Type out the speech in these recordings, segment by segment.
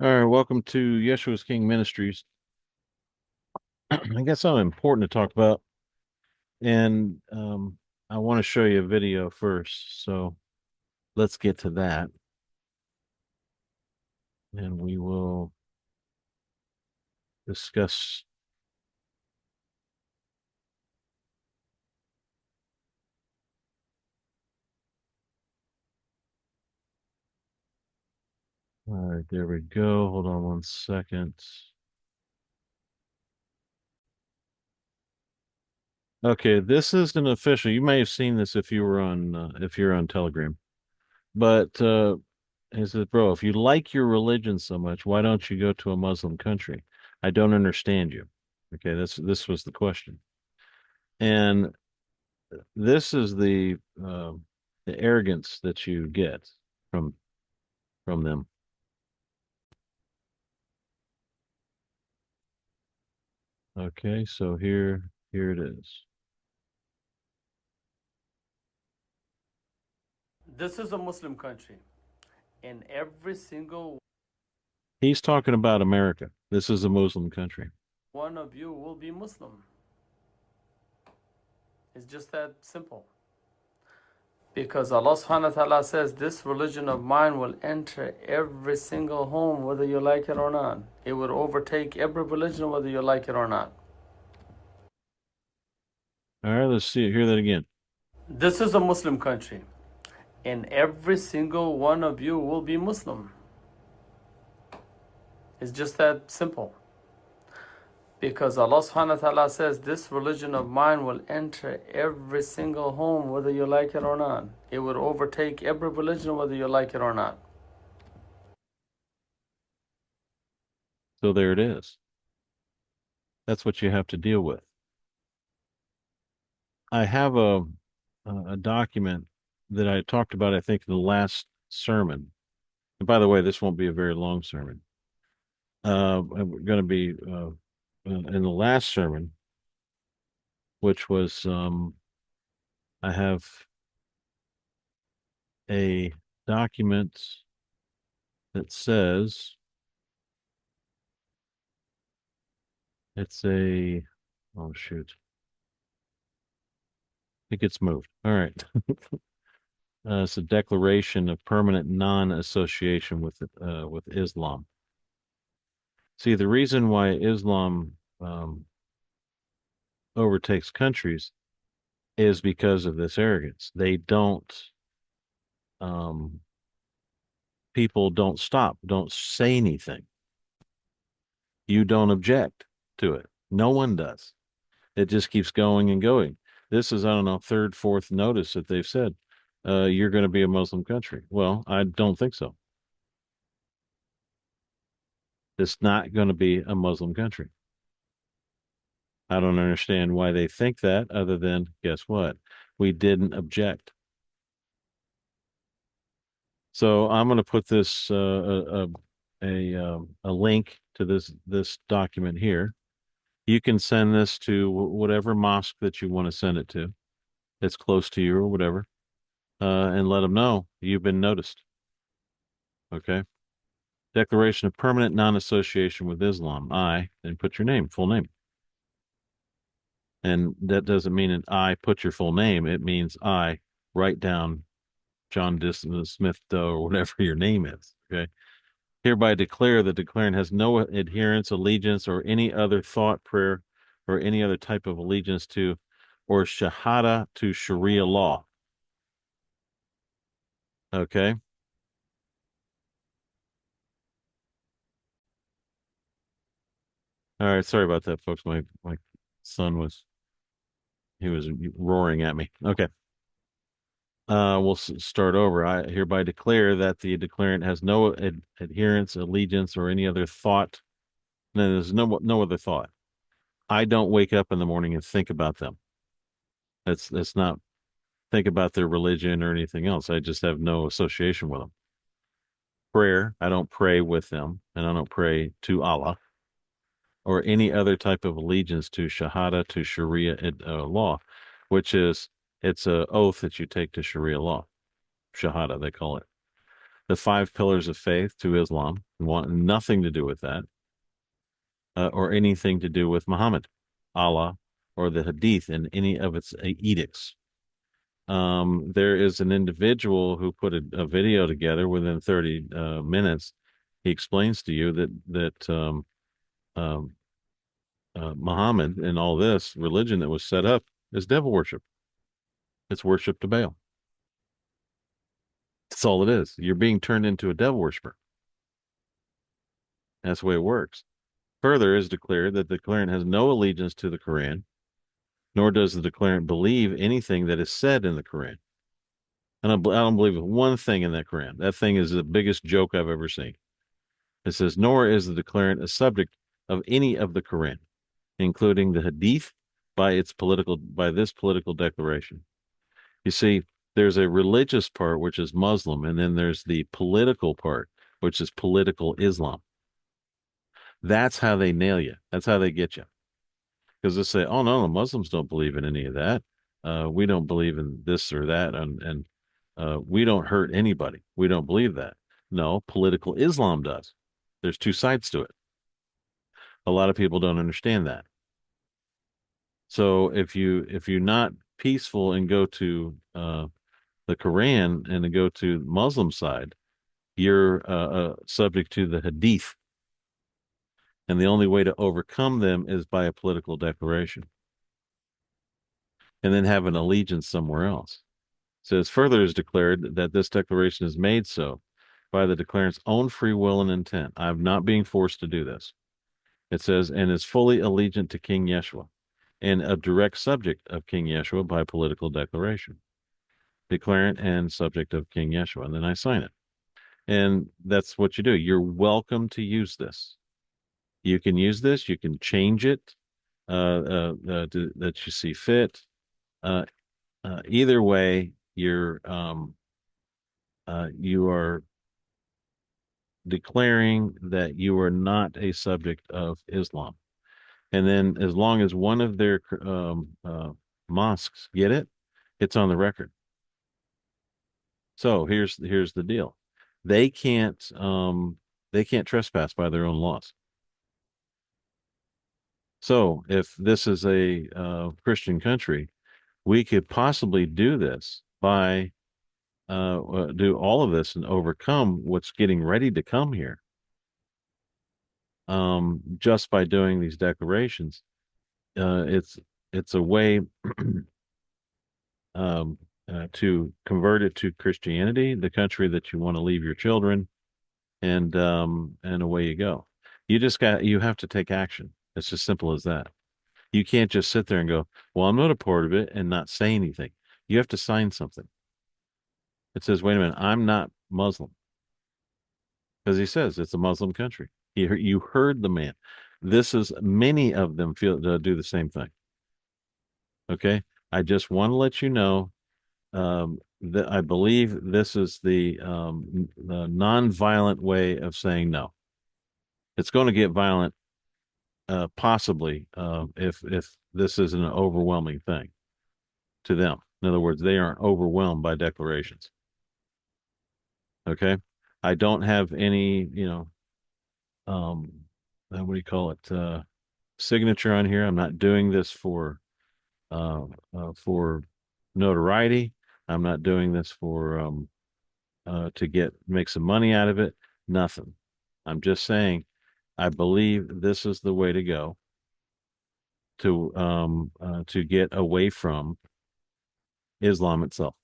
All right, welcome to Yeshua's King Ministries. I guess something important to talk about, and I want to show you a video first. So let's get to that, and we will discuss. All right, there we go. Hold on one second. Okay, this is an official. You may have seen this if you're on Telegram. But he says, bro, if you like your religion so much, why don't you go to a Muslim country? I don't understand you. Okay, this was the question. And this is the arrogance that you get from from them. Okay, so here it is. This is a Muslim country, and every single He's talking about America. This is a Muslim country. one of you will be Muslim. It's just that simple. Because Allah subhanahu wa ta'ala says, this religion of mine will enter every single home, whether you like it or not. It will overtake every religion, whether you like it or not. All right, let's see it. Hear that again. This is a Muslim country, and every single one of you will be Muslim. It's just that simple. Because Allah subhanahu wa ta'ala says, this religion of mine will enter every single home, whether you like it or not. It will overtake every religion, whether you like it or not. So there it is. That's what you have to deal with. I have a document that I talked about, I think, in the last sermon. And by the way, this won't be a very long sermon. We're going to be in the last sermon, which was I have a document that says it's a oh shoot, it gets moved. All right. It's a declaration of permanent non-association with Islam. See, the reason why Islam overtakes countries is because of this arrogance. They don't, um, people don't stop, don't say anything. You don't object to it. No one does. It just keeps going and going. This is, I don't know, third, fourth notice that they've said, you're going to be a Muslim country. Well, I don't think so. It's not going to be a Muslim country. I don't understand why they think that, other than, guess what? We didn't object. So I'm going to put this a link to this document here. You can send this to whatever mosque that you want to send it to. It's close to you or whatever, and let them know you've been noticed. Okay. Declaration of permanent non-association with Islam. I, then put your name, full name. And that doesn't mean an I put your full name. It means I write down John Smith Doe or whatever your name is. Okay. Hereby declare the declarant has no adherence, allegiance, or any other thought, prayer, or any other type of allegiance to, or shahada to Sharia law. Okay. All right. Sorry about that, folks. My son he was roaring at me. Okay. We'll start over. I hereby declare that the declarant has no adherence, allegiance, or any other thought. No, there's no other thought. I don't wake up in the morning and think about them. That's not think about their religion or anything else. I just have no association with them. Prayer, I don't pray with them, and I don't pray to Allah or any other type of allegiance to Shahada to Sharia law, which is it's a oath that you take to Sharia law. Shahada, they call it. the five pillars of faith to Islam, want nothing to do with that, or anything to do with Muhammad, Allah, or the Hadith in any of its edicts. There is an individual who put a video together within 30 minutes. He explains to you that um, Muhammad and all this religion that was set up is devil worship. It's worship to Baal. That's all it is. You're being turned into a devil worshiper. That's the way it works. Further is declared that the declarant has no allegiance to the Quran, nor does the declarant believe anything that is said in the Quran. And I don't believe one thing in that Quran. That thing is the biggest joke I've ever seen. It says, nor is the declarant a subject of any of the Quran, including the Hadith by this political declaration. You see, there's a religious part, which is Muslim, and then there's the political part, which is political Islam. That's how they nail you. That's how they get you. Because they say, oh, no, the Muslims don't believe in any of that. We don't believe in this or that. And we don't hurt anybody. We don't believe that. No, political Islam does. There's two sides to it. A lot of people don't understand that. So if you're not peaceful and go to the Quran and to go to the Muslim side, you're subject to the Hadith, and the only way to overcome them is by a political declaration, and then have an allegiance somewhere else. So as further is declared that this declaration is made so by the declarant's own free will and intent. I'm not being forced to do this. It says, and is fully allegiant to King Yeshua, and a direct subject of King Yeshua by political declaration. Declarant and subject of King Yeshua. And then I sign it. And that's what you do. You're welcome to use this. You can use this. You can change it that you see fit. Uh, Either way, you are declaring that you are not a subject of Islam. And then, as long as one of their mosques get it, it's on the record. So here's the deal: they can't trespass by their own laws. So if this is a Christian country, we could possibly do this by do all of this and overcome what's getting ready to come here, just by doing these declarations. It's a way um, to convert it to Christianity, the country that you want to leave your children, and away you go. You have to take action. It's as simple as that. You can't just sit there and go, well, I'm not a part of it and not say anything. You have to sign something. It says, wait a minute, I'm not Muslim. Because he says it's a Muslim country. You heard the man. This is many of them do the same thing. Okay. I just want to let you know that I believe this is the non-violent way of saying no. It's going to get violent, possibly, if this is an overwhelming thing to them. In other words, they aren't overwhelmed by declarations. Okay. I don't have any, um, what do you call it? Signature on here. I'm not doing this for notoriety. I'm not doing this for to make some money out of it. Nothing. I'm just saying I believe this is the way to go to get away from Islam itself.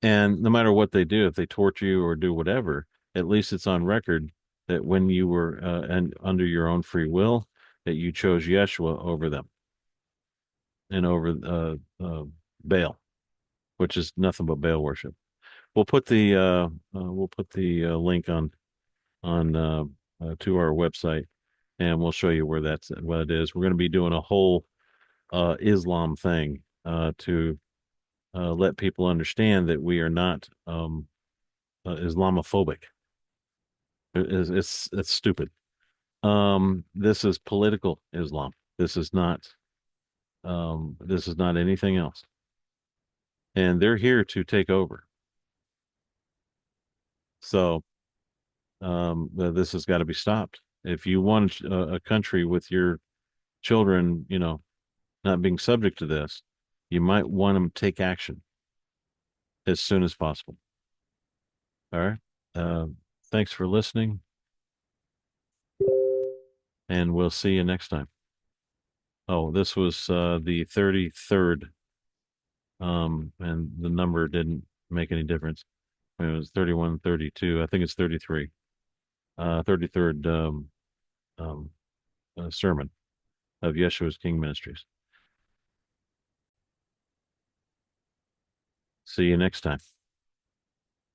And no matter what they do, if they torture you or do whatever, at least it's on record that when you were and under your own free will, that you chose Yeshua over them and over Baal, which is nothing but Baal worship. We'll put the link on to our website, and we'll show you where what it is. We're going to be doing a whole Islam thing to let people understand that we are not Islamophobic. It's stupid. This is political Islam. This is not anything else. And they're here to take over. So this has got to be stopped. If you want a country with your children, not being subject to this, you might want them to take action as soon as possible. All right. Uh, Thanks for listening, and we'll see you next time. Oh, this was the 33rd, and the number didn't make any difference. It was 31, 32. I think it's 33. 33rd um, sermon of Yeshua's King Ministries. See you next time.